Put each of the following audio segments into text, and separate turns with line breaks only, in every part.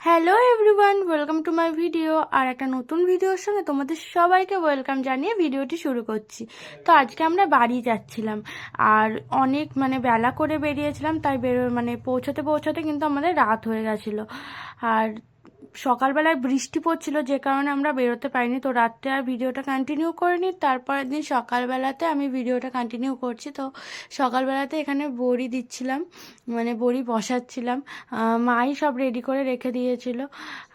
Hello everyone, welcome to my video. আর একটা নতুন ভিডিওর সঙ্গে তোমাদের সবাইকে ওয়েলকাম জানিয়ে ভিডিওটি শুরু করছি। তো আজকে আমরা বাড়ি যাচ্ছিলাম, আর অনেক বেলা করে বেরিয়েছিলাম, তাই পৌঁছতে পৌঁছতে কিন্তু আমাদের রাত হয়ে গেছিলো। আর সকালবেলায় বৃষ্টি পড়ছিল, যে কারণে আমরা বেরোতে পারিনি। তো রাত্রে আর ভিডিওটা কন্টিনিউ করিনি, তারপরের দিন সকালবেলাতে আমি ভিডিওটা কন্টিনিউ করছি। তো সকালবেলাতে এখানে বড়ি দিচ্ছিলাম, বড়ি বসাচ্ছিলাম। মাই সব রেডি করে রেখে দিয়েছিল,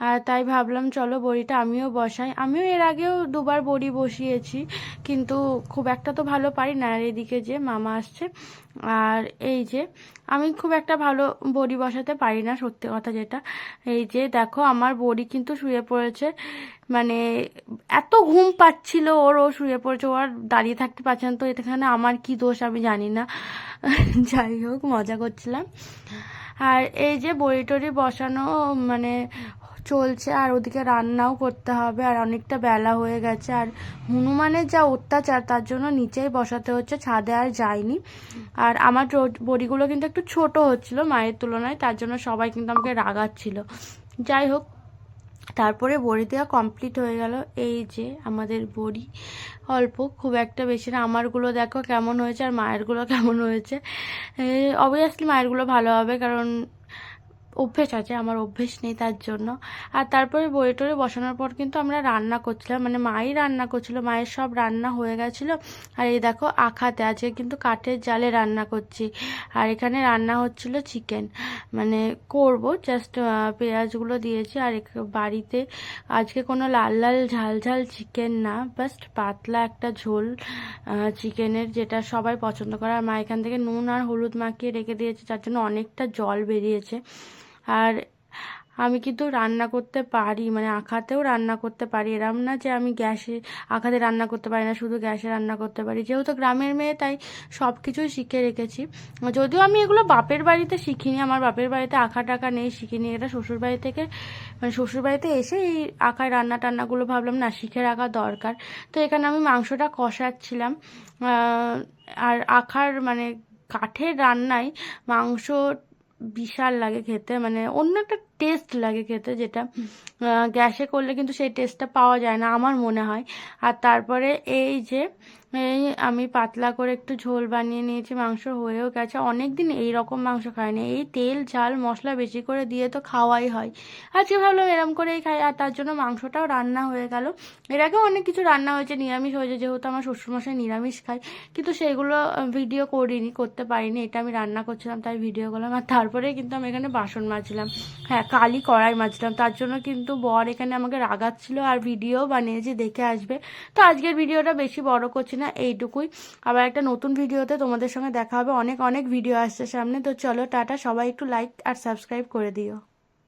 আর তাই ভাবলাম চলো বড়িটা আমিও বসাই। আমিও এর আগেও দুবার বড়ি বসিয়েছি, কিন্তু খুব একটা তো ভালো পারি না। আর এদিকে যে মামা আসছে, আর এই যে আমি খুব একটা ভালো বড়ি বসাতে পারি না, সত্যি কথা যেটা। এই যে দেখো আমার বড়ি কিন্তু শুয়ে পড়েছে, মানে এত ঘুম পাচ্ছিল ওর, ও শুয়ে পড়েছে, ও আর দাঁড়িয়ে থাকতে পারছে না। তো এখানে আমার কি দোষ আমি জানি না। যাই হোক, মজা করছিলাম। আর এই যে বড়ি টড়ি বসানো চলছে, আর ওদিকে রান্নাও করতে হবে, আর অনেকটা বেলা হয়ে গেছে। আর হনুমানের যা অত্যাচার, তার জন্য নিচেই বসাতে হচ্ছে, ছাদে আর যাইনি। আর আমার বড়িগুলো কিন্তু একটু ছোট হচ্ছিল মায়ের তুলনায়, তার জন্য সবাই কিন্তু আমাকে রাগাচ্ছিল। যাই হোক, তারপরে বড়ি দেওয়া কমপ্লিট হয়ে গেল। এই যে আমাদের বড়ি অল্প, খুব একটা বেশি না। আমারগুলো দেখো কেমন হয়েছে, আর মায়েরগুলো কেমন হয়েছে। অবভিয়াসলি মায়েরগুলো ভালো হবে, কারণ অভ্যেস আছে, আমার অভ্যেস নেই তার জন্য। আর তারপরে বড়ি টড়ি বসানোর পর কিন্তু আমরা রান্না করছিলাম, মাই রান্না করছিল, মায়ের সব রান্না হয়ে গেছিলো। আর এই দেখো আখাতে আজকে কিন্তু কাঠের জালে রান্না করছি। আর এখানে রান্না হচ্ছিল চিকেন, করব জাস্ট পেঁয়াজগুলো দিয়েছি। আর বাড়িতে আজকে কোনো লাল লাল ঝাল ঝাল চিকেন না, জাস্ট পাতলা একটা ঝোল চিকেনের, যেটা সবাই পছন্দ করে। আর মা এখান থেকে নুন আর হলুদ মাখিয়ে রেখে দিয়েছে, যার জন্য অনেকটা জল বেরিয়েছে। আর আমি কিন্তু রান্না করতে পারি, আখাতেও রান্না করতে পারি, এরম না যে আমি গ্যাসে আখাতে রান্না করতে পারি না, শুধু গ্যাসে রান্না করতে পারি। যেহেতু গ্রামের মেয়ে, তাই সব কিছুই শিখে রেখেছি। যদিও আমি এগুলো বাপের বাড়িতে শিখিনি, আমার বাপের বাড়িতে আখা টাকা নেই, শিখিনি। এটা শ্বশুরবাড়ি থেকে শ্বশুরবাড়িতে এসে এই আখায় রান্না টান্নাগুলো ভাবলাম না শিখে রাখা দরকার। তো এখানে আমি মাংসটা কষাচ্ছিলাম। আর আখার কাঠের রান্নায় মাংস বিশাল লাগে খেতে, অন্য একটা টেস্ট লাগে খেতে, যেটা গ্যাসে করলে কিন্তু সেই টেস্টটা পাওয়া যায় না আমার মনে হয়। আর তারপরে এই যে আমি পাতলা করে একটু ঝোল বানিয়ে নিয়েছি, মাংস হয়েও গেছে। অনেক দিন এইরকম মাংস খাইনি, এই তেল ঝাল মশলা বেশি করে দিয়ে তো খাওয়াই হয়, আজকে ভাবলাম এরম করেই খাই। আর তার জন্য মাংসটাও রান্না হয়ে গেল। এর আগেও অনেক কিছু রান্না হয়েছে, নিরামিষ হয়েছে, যেহেতু আমার শ্বশুরমশাই নিরামিষ খায়, কিন্তু সেগুলো ভিডিও করতে পারিনি। এটা আমি রান্না করছিলাম তাই ভিডিও করলাম। আর তারপরে কিন্তু আমি এখানে বাসন মাজছিলাম, হ্যাঁ কালই কড়াই মাজছিলাম, তার জন্য কিন্তু বর এখানে আমাকে রাগাচ্ছিল, আর ভিডিও বানিয়েছি, দেখে আসবে। তো আজকের ভিডিওটা বেশি বড় করছি না, এইটুকুই। আবার একটা নতুন ভিডিওতে তোমাদের সঙ্গে দেখা হবে, অনেক অনেক ভিডিও আসছে সামনে। তো চলো টাটা, সবাই একটু লাইক আর সাবস্ক্রাইব করে দিও।